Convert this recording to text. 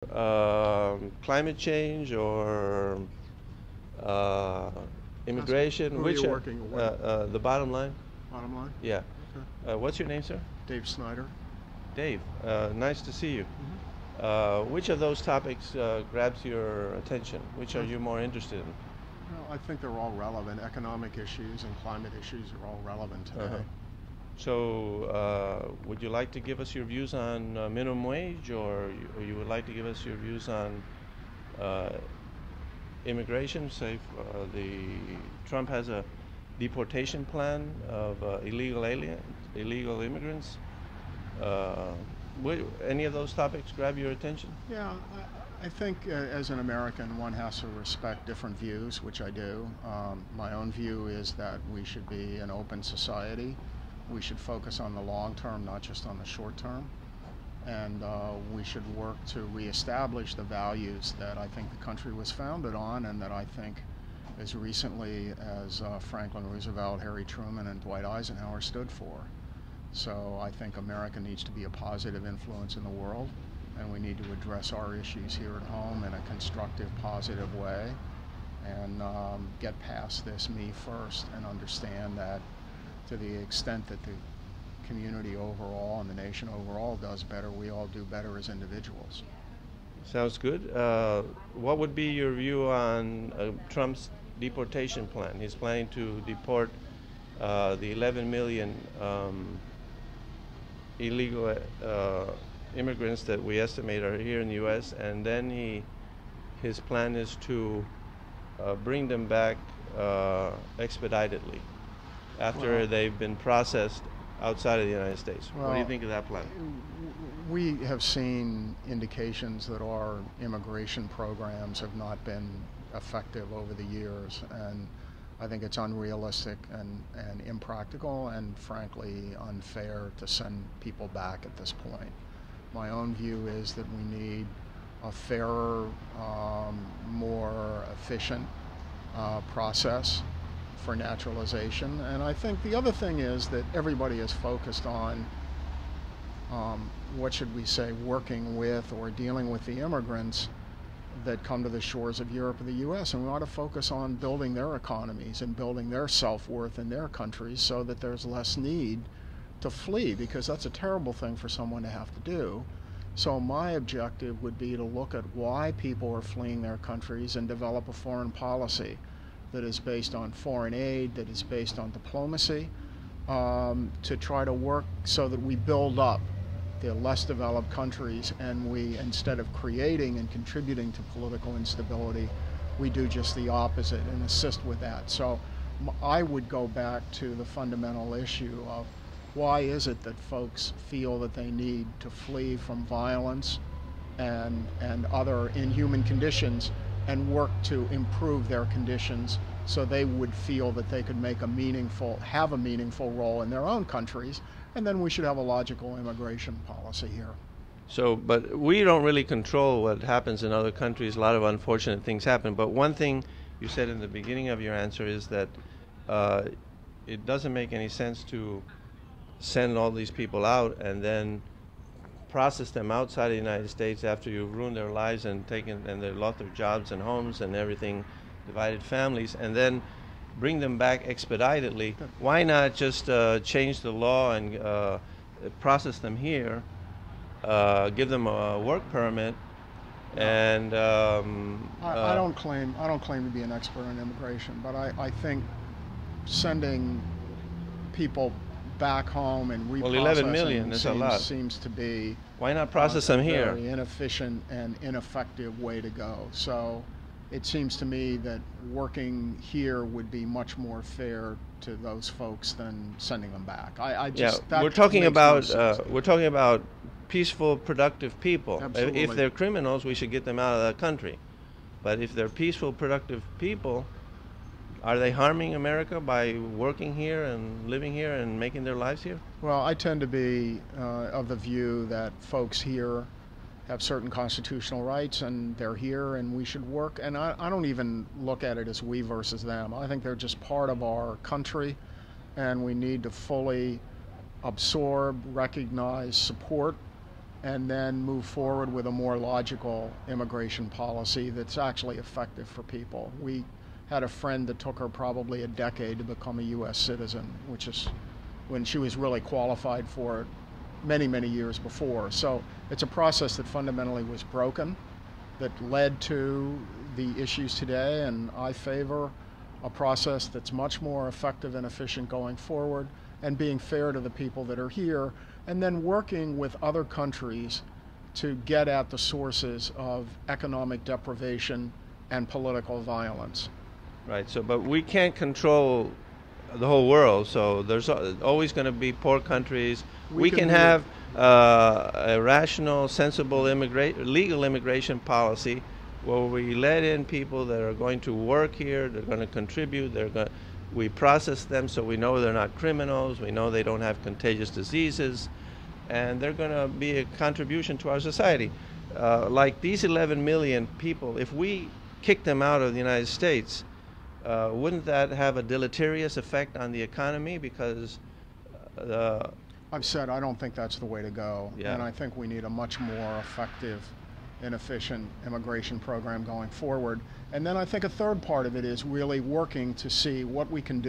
Climate change or uh, immigration? Who are Which you working with? the bottom line? Bottom line? Yeah. Okay. What's your name, sir? Dave Schneider. Dave. Nice to see you. Hmm. Which of those topics grabs your attention? Which are Uh, you more interested in? well, I think they're all relevant. Economic issues and climate issues are all relevant Uh-huh. today. So, would you like to give us your views on minimum wage, or you would like to give us your views on uh, immigration? Say, the Trump has a deportation plan of illegal immigrants. Uh, any of those topics grab your attention? Yeah, I think as an American, one has to respect different views, which I do. My own view is that we should be an open society. We should focus on the long term, not just on the short term. And we should work to reestablish the values that I think the country was founded on, and that I think as recently as Franklin Roosevelt, Harry Truman, and Dwight Eisenhower stood for. So I think America needs to be a positive influence in the world, and we need to address our issues here at home in a constructive, positive way, and get past this me first and understand that to the extent that the community overall and the nation overall does better, we all do better as individuals. Sounds good. What would be your view on Trump's deportation plan? He's planning to deport the 11 million illegal immigrants that we estimate are here in the U.S., and then his plan is to bring them back expeditedly after Well, they've been processed outside of the United States. What do you well, think of that plan? we have seen indications that our immigration programs have not been effective over the years, and I think it's unrealistic and impractical and frankly unfair to send people back at this point. My own view is that we need a fairer, more efficient process for naturalization. And I think the other thing is that everybody is focused on what should we say, working with or dealing with the immigrants that come to the shores of Europe or the US, and we ought to focus on building their economies and building their self-worth in their countries so that there's less need to flee, because that's a terrible thing for someone to have to do. So my objective would be to look at why people are fleeing their countries and develop a foreign policy that is based on foreign aid, that is based on diplomacy, to try to work so that we build up the less developed countries, and we, instead of creating and contributing to political instability, we do just the opposite and assist with that. So I would go back to the fundamental issue of why is it that folks feel that they need to flee from violence and other inhuman conditions, and work to improve their conditions so they would feel that they could have a meaningful role in their own countries, and then we should have a logical immigration policy here. So, but we don't really control what happens in other countries. A lot of unfortunate things happen. But one thing you said in the beginning of your answer is that uh, it doesn't make any sense to send all these people out and then process them outside of the United States after you've ruined their lives and they've lost their jobs and homes and everything, divided families, and then bring them back expeditedly. Why not just change the law and process them here, give them a work permit, and I don't claim to be an expert on immigration, but I think sending people back home and well, 11 million reprocessing is a lot. seems to be Why not process them a here? very inefficient and ineffective way to go. So it seems to me that working here would be much more fair to those folks than sending them back. I just, Yeah, that we're talking makes no about sense. we're talking about peaceful, productive people. Absolutely. If they're criminals, we should get them out of the country. But if they're peaceful, productive people, are they harming America by working here and living here and making their lives here? Well, I tend to be of the view that folks here have certain constitutional rights, and they're here, and we should work. And I don't even look at it as we versus them. I think they're just part of our country, and we need to fully absorb, recognize, support and then move forward with a more logical immigration policy that's actually effective for people. We had a friend that took her probably a decade to become a U.S. citizen, which is when she was really qualified for it many, many years before. So it's a process that fundamentally was broken, that led to the issues today, and I favor a process that's much more effective and efficient going forward, and being fair to the people that are here, and then working with other countries to get at the sources of economic deprivation and political violence. Right. So, but we can't control the whole world. So there's always going to be poor countries. We can have a rational, sensible legal immigration policy where we let in people that are going to work here, they're going to contribute, we process them so we know they're not criminals, we know they don't have contagious diseases, and they're going to be a contribution to our society. Like these 11 million people, if we kick them out of the United States, wouldn't that have a deleterious effect on the economy? Because I've said I don't think that's the way to go, yeah. And I think we need a much more effective and efficient immigration program going forward. And then I think a third part of it is really working to see what we can do